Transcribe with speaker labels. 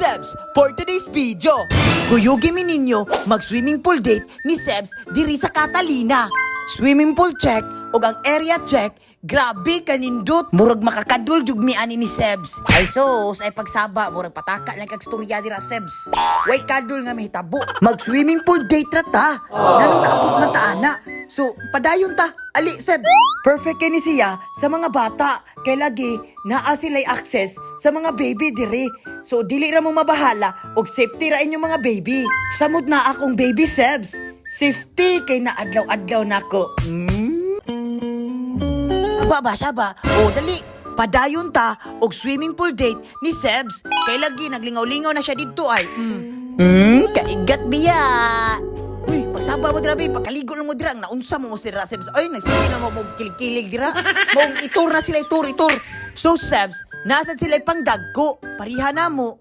Speaker 1: Sebs, for today's video, kuyugi mi ninyo mag-swimming pool date ni Sebs diri sa Catalina. Swimming pool check ug ang area check, grabe kanindot. Murag makakadul jud mi ani ni Sebs.
Speaker 2: Ay sus, ay pagsaba, murag pataka lang kag storya dira Sebs. Way kadul nga mahitabo.
Speaker 1: Mag-swimming pool date ra ta. Nanong naabot man ta ana. So, padayon ta. Ali, Sebs. Perfect kay ni siya sa mga bata. Kay lagi, naa sila'y access sa mga baby diri. So, dili ra mo mabahala og safety ra inyong mga baby. Samod na akong baby, Sebs. Safety kay na adlaw-adlaw nako.
Speaker 2: Aba, saba. O, dali.
Speaker 1: Padayon ta og swimming pool date ni Sebs. Kay lagi naglingaw-lingaw na siya dito ay.
Speaker 2: Kaigat biya.
Speaker 1: Uy, pagsaba mo dira, babe. Pagkaligo lang mo dira. Naunsa mo si Sebs. Ay, nagsige na mo kilig-kilig dira. Mong itur na sila, itur. So, Sebs, nasad sila pang dagko. Pariha na mo.